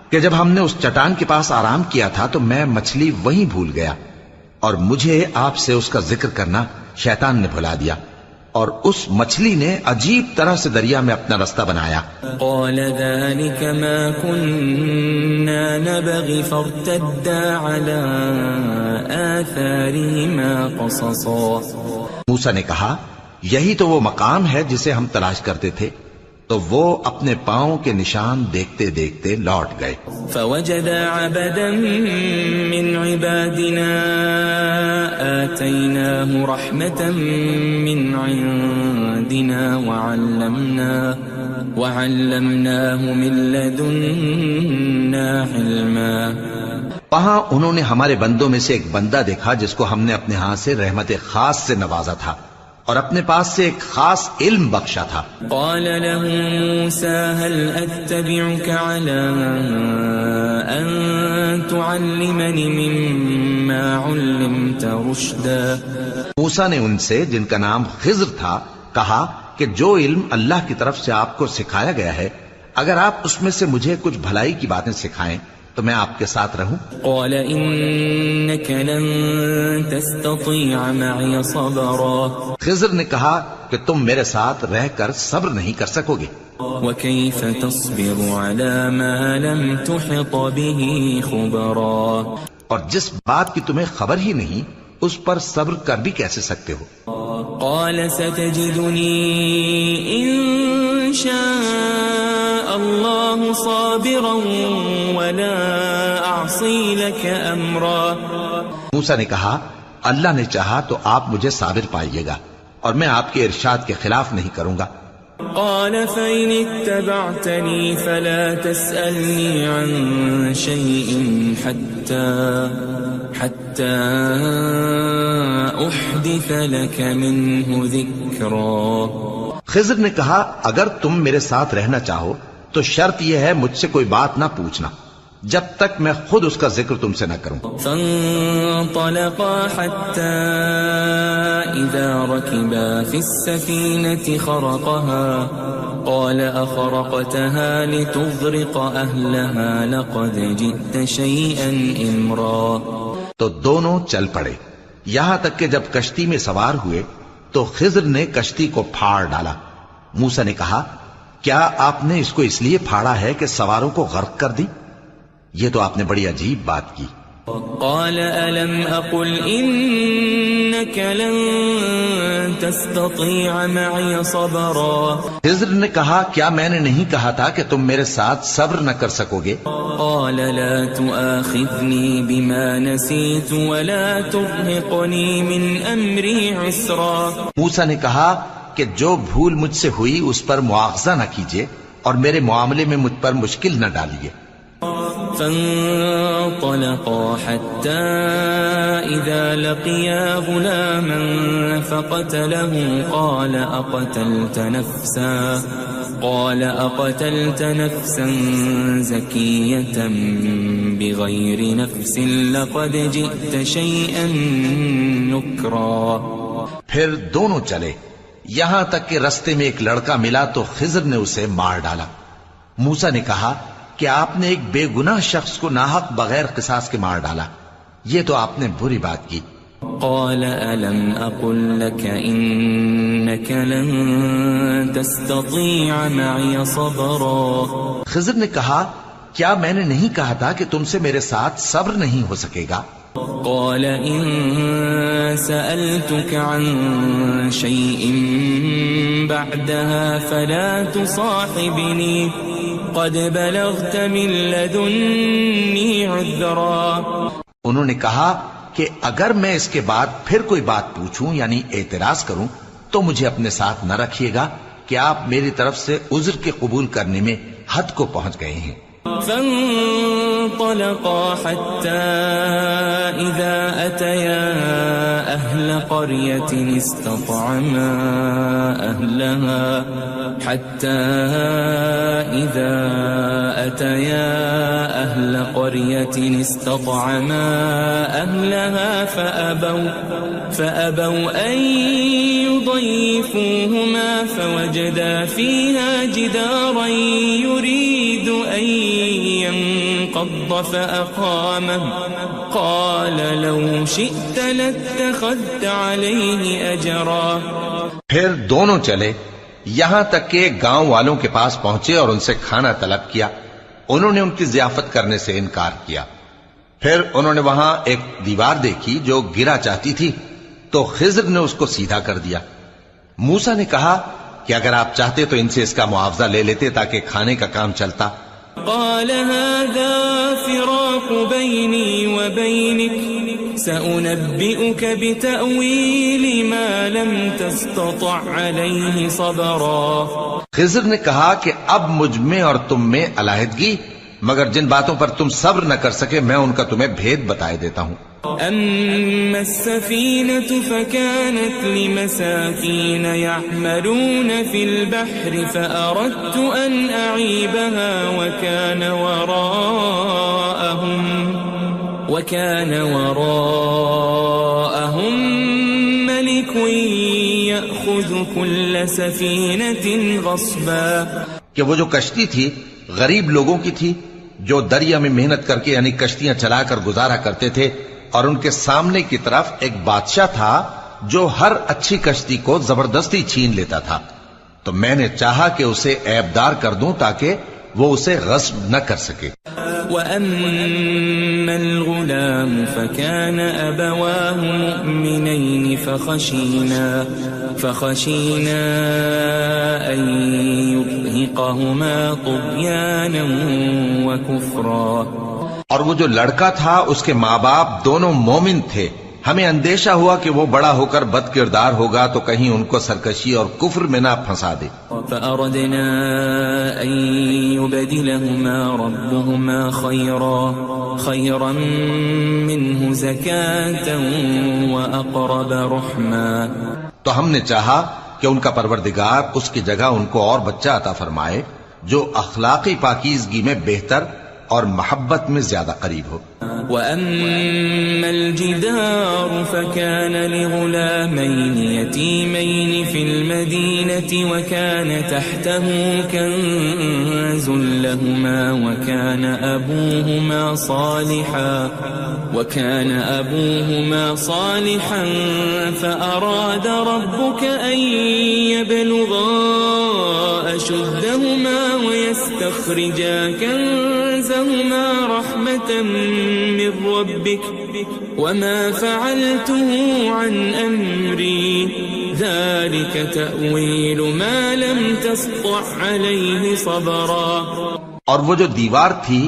کہ جب ہم نے اس چٹان کے پاس آرام کیا تھا تو میں مچھلی وہیں بھول گیا، اور مجھے آپ سے اس کا ذکر کرنا شیطان نے بھلا دیا، اور اس مچھلی نے عجیب طرح سے دریا میں اپنا رستہ بنایا۔ قال ذلك ما كنا نبغي فارتدا على آثارهما قصصا۔ موسیٰ نے کہا یہی تو وہ مقام ہے جسے ہم تلاش کرتے تھے، تو وہ اپنے پاؤں کے نشان دیکھتے دیکھتے لوٹ گئے۔ فوجد عبدا من عبادنا آتيناه رحمة من عندنا وعلمناه من لدنا علما۔ وہاں انہوں نے ہمارے بندوں میں سے ایک بندہ دیکھا جس کو ہم نے اپنے ہاتھ سے رحمت خاص سے نوازا تھا، اور اپنے پاس سے ایک خاص علم بخشا تھا۔ قال له موسى هل أتبعك على أن تعلمني مما علمت رشدا۔ موسیٰ نے ان سے، جن کا نام خضر تھا، کہا کہ جو علم اللہ کی طرف سے آپ کو سکھایا گیا ہے، اگر آپ اس میں سے مجھے کچھ بھلائی کی باتیں سکھائیں تو میں آپ کے ساتھ رہوں۔ قال إنك لن تستطيع معي صبرا۔ خضر نے کہا کہ تم میرے ساتھ رہ کر صبر نہیں کر سکو گے۔ وكيف تصبر على ما لم تحط به خبرا۔ اور جس بات کی تمہیں خبر ہی نہیں، اس پر صبر کر بھی کیسے سکتے ہو؟ قال ستجدني إن شاء الله صابرا ولا أعصي لك أمرا۔ موسیٰ نے کہا اللہ نے چاہا تو آپ مجھے صابر پائیے گا اور میں آپ کے ارشاد کے خلاف نہیں کروں گا۔ قال فإن اتبعتني فلا تسألني عن شيء حتى أحدث لك منه ذكرا۔ خضر نے کہا اگر تم میرے ساتھ رہنا چاہو تو شرط یہ ہے مجھ سے کوئی بات نہ پوچھنا جب تک میں خود اس کا ذکر تم سے نہ کروں۔ فانطلقا حتى إذا ركبا في السفينة خرقها قال أخرقتها لتغرق أهلها لقد جئت شيئا إمرا۔ تو دونوں چل پڑے یہاں تک کہ جب کشتی میں سوار ہوئے تو خضر نے کشتی کو پھاڑ ڈالا۔ موسیٰ نے کہا کیا آپ نے اس کو اس لیے پھاڑا ہے کہ سواروں کو غرق کر دی؟ یہ تو آپ نے بڑی عجیب بات کی۔ قال ألم أقل إنك لن تستطيع معي صبرا۔ خضر نے کہا کیا میں نے نہیں کہا تھا کہ تم میرے ساتھ صبر نہ کر سکو گے؟ قال لا تؤاخذني بما نسيت ولا ترهقني من أمري عسرا۔ موسیٰ نے کہا کہ جو بھول مجھ سے ہوئی اس پر مواخذہ نہ کیجیے اور میرے معاملے میں مجھ پر مشکل نہ ڈالیے۔ فانطلقا حتى إذا لقيا غلاما فقتله قال أقتلت نفسا زكية بغير نفس لقد جئت شيئا نكرا۔ پھر دونوں چلے یہاں تک کہ رستے میں ایک لڑکا ملا تو خضر نے اسے مار ڈالا۔ موسیٰ نے کہا کہ آپ نے ایک بے گناہ شخص کو ناحق بغیر قصاص کے مار ڈالا، یہ تو آپ نے بری بات کی۔ قال ألم أقل لك إنك لن تستطيع معي صبرا۔ خضر نے کہا کیا میں نے نہیں کہا تھا کہ تم سے میرے ساتھ صبر نہیں ہو سکے گا؟ قال إن سألتك عن شيء بعدها فلا تصاحبني قد بلغت من لدني عذرا۔ انہوں نے کہا کہ اگر میں اس کے بعد پھر کوئی بات پوچھوں یعنی اعتراض کروں تو مجھے اپنے ساتھ نہ رکھیے گا کہ آپ میری طرف سے عذر کے قبول کرنے میں حد کو پہنچ گئے ہیں۔ فانطلقا حتى إذا أتيا أهل قرية استطعما أهلها فأبوا أن يضيفوهما فوجدا فيها جدارا يريد أن ينقض فأقامه قال لو شئت لاتخذت عليه أجرا۔ پھر دونوں چلے یہاں تک کہ گاؤں والوں کے پاس پہنچے اور ان سے کھانا طلب کیا۔ انہوں نے ان کی ضیافت کرنے سے انکار کیا۔ پھر انہوں نے وہاں ایک دیوار دیکھی جو گرا چاہتی تھی تو خضر نے اس کو سیدھا کر دیا۔ موسیٰ نے کہا کہ اگر آپ چاہتے تو ان سے اس کا معاوضہ لے لیتے تاکہ کھانے کا کام چلتا۔ قال هذا فراق بيني وبينك سأنبئك بتأويل ما لم تستطع عليه صبرا۔ خضر نے کہا کہ اب مجھ میں اور تم میں علیحدگی، مگر جن باتوں پر تم صبر نہ کر سکے میں ان کا تمہیں بھید بتائے دیتا ہوں. أما السفينة فكانت لمساكين يعملون في البحر فأردت أن أعيبها وكان وراءهم ملك يأخذ كل سفينة غصبا. کہ وہ جو کشتی تھی غریب لوگوں کی تھی جو دریا میں محنت کر کے یعنی کشتیاں چلا کر گزارا کرتے تھے، اور ان کے سامنے کی طرف ایک بادشاہ تھا جو ہر اچھی کشتی کو زبردستی چھین لیتا تھا. تو میں نے چاہا کہ اسے عیبدار کر دوں تاکہ وہ اسے غصب نہ کر سکے. وَأَمَّا الْغُلَامُ فَكَانَ أَبَوَاهُ مُؤْمِنَيْنِ فَخَشِينَا أَن يُرْهِقَهُمَا طُغْيَانًا وَكُفْرًا. اور وہ جو لڑکا تھا اس کے ماں باپ دونوں مومن تھے، ہمیں اندیشہ ہوا کہ وہ بڑا ہو کر بد کردار ہوگا تو کہیں ان کو سرکشی اور کفر میں نہ پھنسا دے. فأردنا أن يبدلهما ربهما خيرا منه زكاة وأقرب رحما. تو ہم نے چاہا کہ ان کا پروردگار اس کی جگہ ان کو اور بچہ عطا فرمائے جو اخلاقی پاکیزگی میں بہتر اور محبت میں زیادہ قریب ہو. وَأَمَّا الْجِدَارُ فَكَانَ لِغُلَامَيْنِ يَتِيمَيْنِ فِي الْمَدِينَةِ وَكَانَ تَحْتَهُ كَنْزٌ لَهُمَا وَكَانَ أَبُوهُمَا صَالِحًا فَأَرَادَ رَبُّكَ أَن يَبْلُغَا أَشُدَّهُمَا وَيَسْتَخْرِجَا كَنزَهُمَا رَحْمَةً من ربك وما فعلته عن أمري ذلك تأويل ما لم تسطع عليه صبرا. اور وہ جو دیوار تھی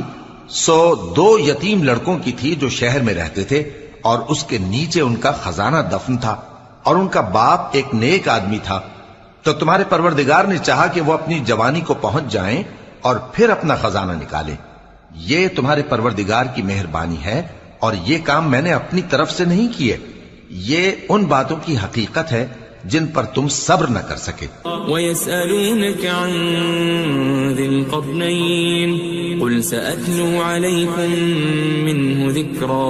سو 2 یتیم لڑکوں کی تھی جو شہر میں رہتے تھے، اور اس کے نیچے ان کا خزانہ دفن تھا، اور ان کا باپ ایک نیک آدمی تھا. تو تمہارے پروردگار نے چاہا کہ وہ اپنی جوانی کو پہنچ جائیں اور پھر اپنا خزانہ نکالیں. یہ تمہارے پروردگار کی مہربانی ہے، اور یہ کام میں نے اپنی طرف سے نہیں کیے. یہ ان باتوں کی حقیقت ہے جن پر تم صبر نہ کر سکے. وَيَسْأَلُونَكَ عَنْ ذِي الْقَرْنَيْنِ قُلْ سَأَتْلُو عَلَيْكُمْ مِنْهُ ذِكْرًا.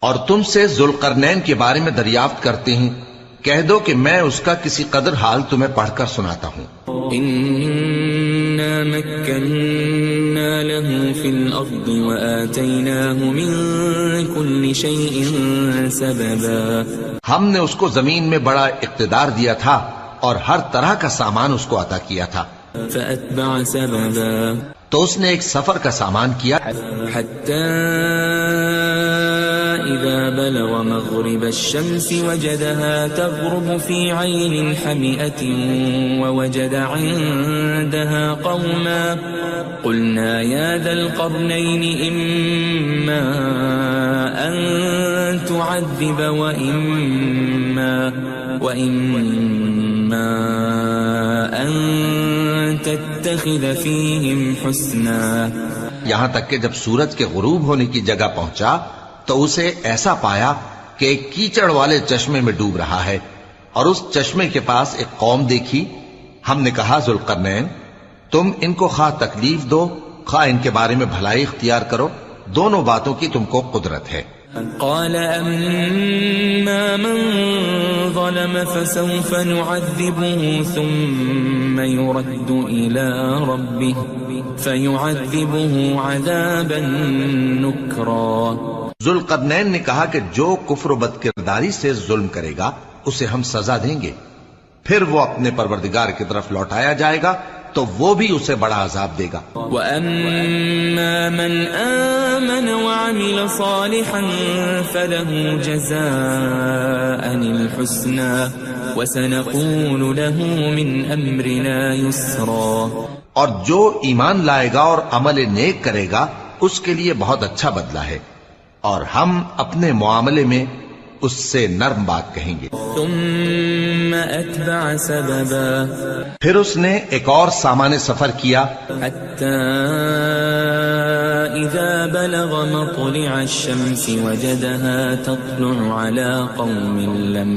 اور تم سے ذوالقرنین کے بارے میں دریافت کرتے ہیں، کہہ دو کہ میں اس کا کسی قدر حال تمہیں پڑھ کر سناتا ہوں. إِنَّا مَكَّنَّا لَهُ فِي الْأَرْضِ وَآتَيْنَاهُ مِنْ كُلِّ شَيْءٍ سَبَبًا. ہم نے اس کو زمین میں بڑا اقتدار دیا تھا اور ہر طرح کا سامان اس کو عطا کیا تھا. فَأَتْبَعَ سَبَبًا. تو اس نے ایک سفر کا سامان کیا حَتَّى إِذَا بَلَغَ مَغْرِبَ الشَّمْسِ وَجَدَهَا تَغْرُبُ فِي عَيْنٍ حَمِئَةٍ وَوَجَدَ عِندَهَا قَوْمًا قُلْنَا يَا ذَا الْقَرْنَيْنِ إِمَّا أَن تُعَذِّبَ وَإِمَّا أَن تَتَّخِذَ فِيهِمْ حُسْنًا. یہاں تک کہ جب سورج کے غروب ہونے کی جگہ پہنچا تو اسے ایسا پایا کہ ایک کیچڑ والے چشمے میں ڈوب رہا ہے، اور اس چشمے کے پاس ایک قوم دیکھی. ہم نے کہا ذوالقرنین تم ان کو خواہ تکلیف دو خواہ ان کے بارے میں بھلائی اختیار کرو، دونوں باتوں کی تم کو قدرت ہے. قال أما من ظلم فسوف نعذبه ثم يرد إلى ربه فيعذبه عذابا نكرا. ذوالقرنین نے کہا کہ جو کفر و بد کرداری سے ظلم کرے گا اسے ہم سزا دیں گے، پھر وہ اپنے پروردگار کی طرف لوٹایا جائے گا تو وہ بھی اسے بڑا عذاب دے گا. وَأَمَّا مَنْ آمَنَ وَعَمِلَ صَالِحًا فَلَهُ جَزَاءً الْحُسْنَى وَسَنَقُولُ لَهُ مِنْ أَمْرِنَا يُسْرًا. اور جو ایمان لائے گا اور عمل نیک کرے گا اس کے لیے بہت اچھا بدلہ ہے، اور ہم اپنے معاملے میں اس سے نرم بات کہیں گے. ثم اتبع سببا. پھر اس نے ایک اور سامان سفر کیا حتى إذا بلغ مطلع الشمس وجدها تطلع على قوم لم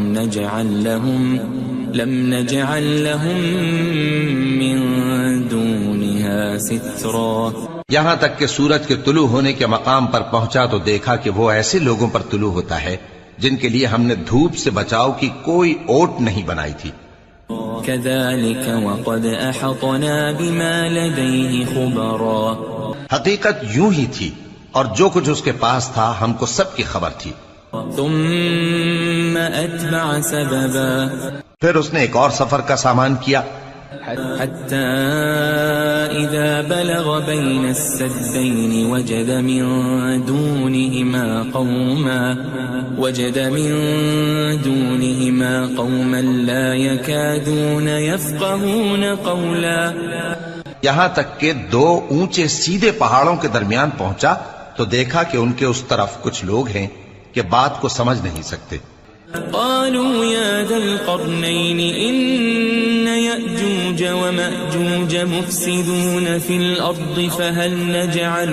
نجعل لهم من دونها سترا. یہاں تک کہ سورج کے طلوع ہونے کے مقام پر پہنچا تو دیکھا کہ وہ ایسے لوگوں پر طلوع ہوتا ہے جن کے لیے ہم نے دھوپ سے بچاؤ کی کوئی اوٹ نہیں بنائی تھی. كذلك وقد أحطنا بما لديه خبرا. حقیقت یوں ہی تھی اور جو کچھ اس کے پاس تھا ہم کو سب کی خبر تھی. ثم أتبع سببا. پھر اس نے ایک اور سفر کا سامان کیا حتى إذا بلغ بين السدين وجد من دونهما قوما لا يكادون يفقهون قولا. یہاں تک کہ دو اونچے سیدھے پہاڑوں کے درمیان پہنچا تو دیکھا کہ ان کے اس طرف کچھ لوگ ہیں کہ بات کو سمجھ نہیں سکتے. قالوا يا ذا القرنين إن يأجوج ومأجوج مفسدون في الأرض فهل نجعل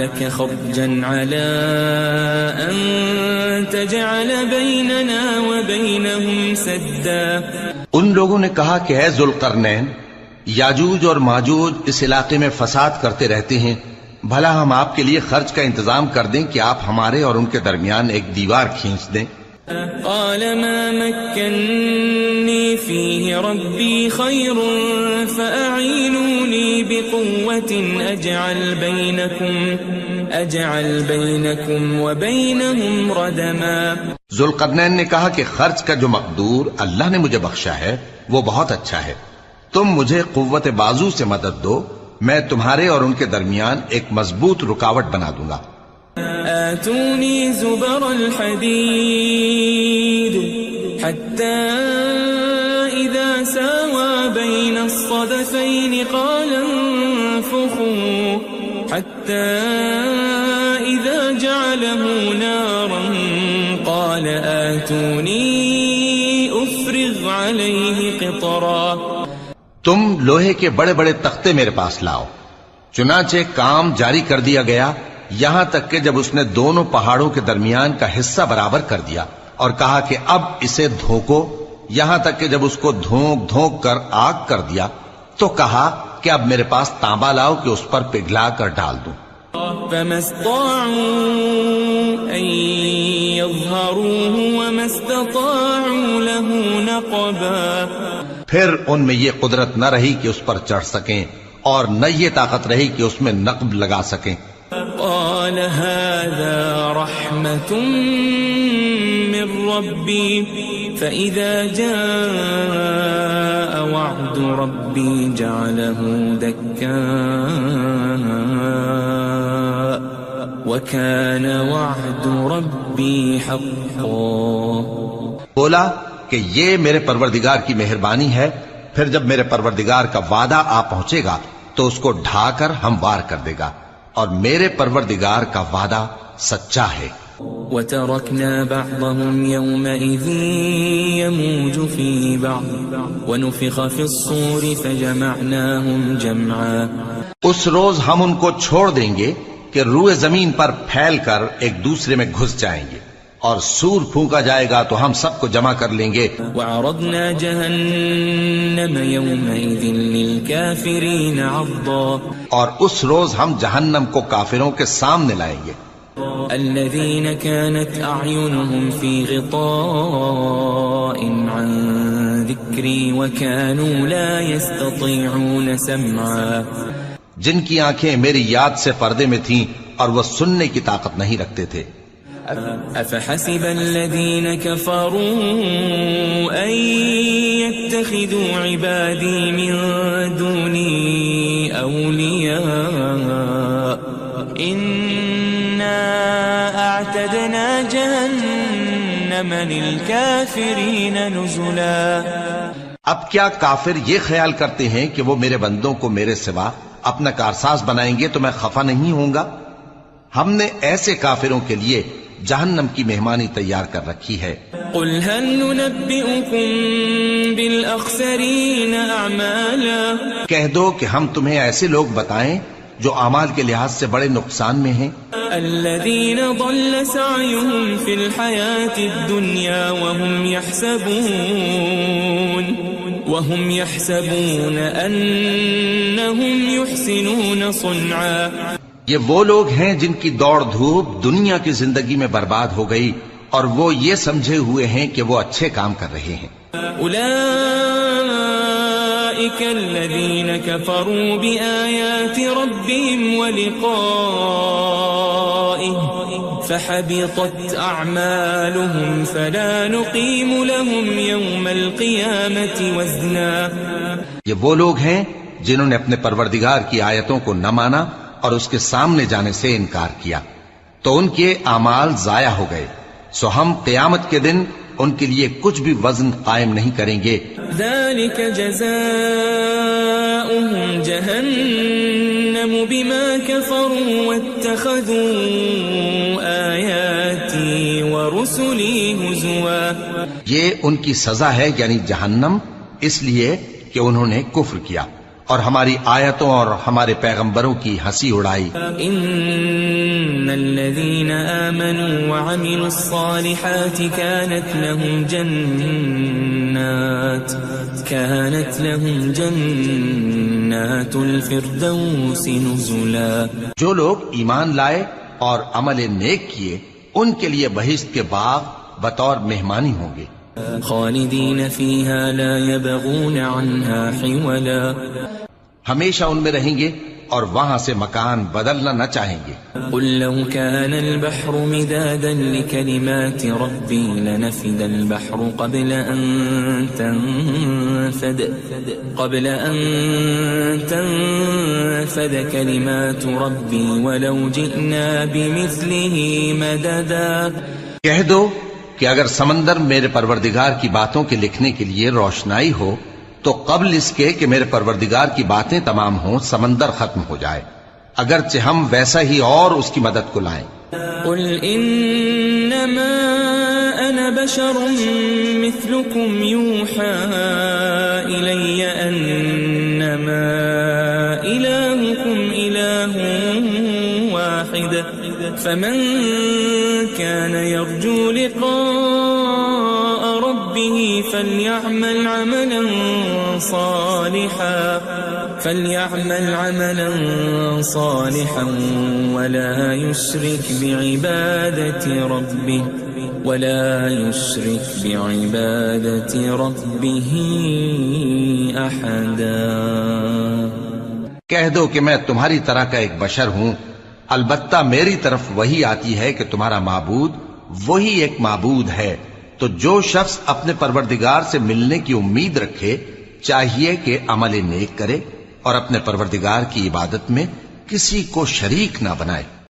لك خرجا على أن تجعل بيننا وبينهم سدا. ان لوگوں نے کہا کہ اے ذوالقرنین، یاجوج اور ماجوج اس علاقے میں فساد کرتے رہتے ہیں، بھلا ہم آپ کے لیے خرچ کا انتظام کر دیں کہ آپ ہمارے اور ان کے درمیان ایک دیوار کھینچ دیں. قال ما مكنني فيه ربي خير فأعينوني بقوة أجعل بينكم وبينهم ردما. ذوالقرنین نے کہا کہ خرچ کا جو مقدور اللہ نے مجھے بخشا ہے وہ بہت اچھا ہے، تم مجھے قوت بازو سے مدد دو، میں تمہارے اور ان کے درمیان ایک مضبوط رکاوٹ بنا دوں گا. آتوني زبر الحديد حتى إذا ساوى بين الصدفين قال انفخوا حتى إذا جعله نارا قال آتوني أفرغ عليه قطرا. تم لوہے کے بڑے بڑے تختے میرے پاس لاؤ. چنانچہ کام جاری کر دیا گیا یہاں تک کہ جب اس نے دونوں پہاڑوں کے درمیان کا حصہ برابر کر دیا اور کہا کہ اب اسے دھوکو، یہاں تک کہ جب اس کو دھونک دھونک کر آگ کر دیا تو کہا کہ اب میرے پاس تانبا لاؤ کہ اس پر پگھلا کر ڈال دوں. فما استطاعوا أن يظهروه وما استطاعوا له نقبا. پھر ان میں یہ قدرت نہ رہی کہ اس پر چڑھ سکیں اور نہ یہ طاقت رہی کہ اس میں نقب لگا سکیں. قال هذا رحمة من ربي فإذا جاء وعد ربي جعله دكا وكان وعد ربي حقا. بولا کہ یہ میرے پروردگار کی مہربانی ہے، پھر جب میرے پروردگار کا وعدہ آ پہنچے گا تو اس کو ڈھا کر ہموار کر دے گا، اور میرے پروردگار کا وعدہ سچا ہے. وَتَرَكْنَا بَعْضَهُمْ يَوْمَئِذٍ يَمُوجُ فِي بَعْضٍ وَنُفِخَ فِي الصُّورِ فَجَمَعْنَاهُمْ جَمْعًا. اس روز ہم ان کو چھوڑ دیں گے کہ روئے زمین پر پھیل کر ایک دوسرے میں گھس جائیں گے، اور سور پھونکا جائے گا تو ہم سب کو جمع کر لیں گے. وَعَرَضْنَا جَهَنَّمَ يَوْمَئِذٍ لِلْكَافِرِينَ عَرْضًا. اور اس روز ہم جہنم کو کافروں کے سامنے لائیں گے. الذين كانت أعينهم في غطاء عن ذكري وكانوا لا يستطيعون سمعا. جن کی آنکھیں میری یاد سے پردے میں تھیں اور وہ سننے کی طاقت نہیں رکھتے تھے. أفحسب الذين كفروا أن يتخذوا عبادي من دوني أولياء إنا أعتدنا جهنم للكافرين نزلا. اب کیا کافر یہ خیال کرتے ہیں کہ وہ میرے بندوں کو میرے سوا اپنا کارساز بنائیں گے تو میں خفا نہیں ہوں گا؟ ہم نے ایسے کافروں کے لیے جہنم کی مہمانی تیار کر رکھی ہے۔ قل هل ننبئكم بالأخسرين أعمالا کہہ دو کہ ہم تمہیں ایسے لوگ بتائیں جو اعمال کے لحاظ سے بڑے نقصان میں ہیں، الذين ضل سعيهم في الحياة الدنيا وهم يحسبون أنهم يحسنون صنعا، یہ وہ لوگ ہیں جن کی دوڑ دھوپ دنیا کی زندگی میں برباد ہو گئی اور وہ یہ سمجھے ہوئے ہیں کہ وہ اچھے کام کر رہے ہیں۔ أولئك الذين كفروا بآيات ربهم ولقائه فحبطت أعمالهم فلا نقيم لهم يوم القيامة وزنا۔ یہ وہ لوگ ہیں جنہوں نے اپنے پروردگار کی آیتوں کو نہ مانا اور اس کے سامنے جانے سے انکار کیا تو ان کے اعمال ضائع ہو گئے، سو ہم قیامت کے دن ان کے لیے کچھ بھی وزن قائم نہیں کریں گے۔ ذلك جزاؤهم جہنم بما كفروا واتخذوا آیاتی ورسلی ہزوا، یہ ان کی سزا ہے یعنی جہنم، اس لیے کہ انہوں نے کفر کیا اور ہماری آیتوں اور ہمارے پیغمبروں کی ہنسی اڑائی۔ ان الذين آمنوا وعملوا الصالحات كانت لهم جنات الفردوس نزلا، جو لوگ ایمان لائے اور عمل نیک کیے ان کے لیے بہشت کے باغ بطور مہمانی ہوں گے، خالدین فیہا لا یبغون عنہا حولا، ہمیشہ ان میں رہیں گے اور وہاں سے مکان بدلنا نہ چاہیں گے۔ قل لو كان البحر مدادا لكلمات ربي لنفد البحر قبل أن تنفد كلمات ربي ولو جئنا بمثله مددا۔ کہہ دو کہ اگر سمندر میرے پروردگار کی باتوں کے لکھنے کے لیے روشنائی ہو تو قبل اس کے کہ میرے پروردگار کی باتیں تمام ہوں سمندر ختم ہو جائے، اگرچہ ہم ویسا ہی اور اس کی مدد کو لائیں۔ قل انما انا بشر مثلكم يوحى الي انما الهكم اله واحد فمن كان يرجو لقاء ربه فليعمل عملا صالحا ولا يشرك بعبادة ربه أحدا۔ کہہ دو کہ میں تمہاری طرح کا ایک بشر ہوں، البتہ میری طرف وہی آتی ہے کہ تمہارا معبود وہی ایک معبود ہے، تو جو شخص اپنے پروردگار سے ملنے کی امید رکھے چاہیے کہ عمل نیک کرے اور اپنے پروردگار کی عبادت میں کسی کو شریک نہ بنائے۔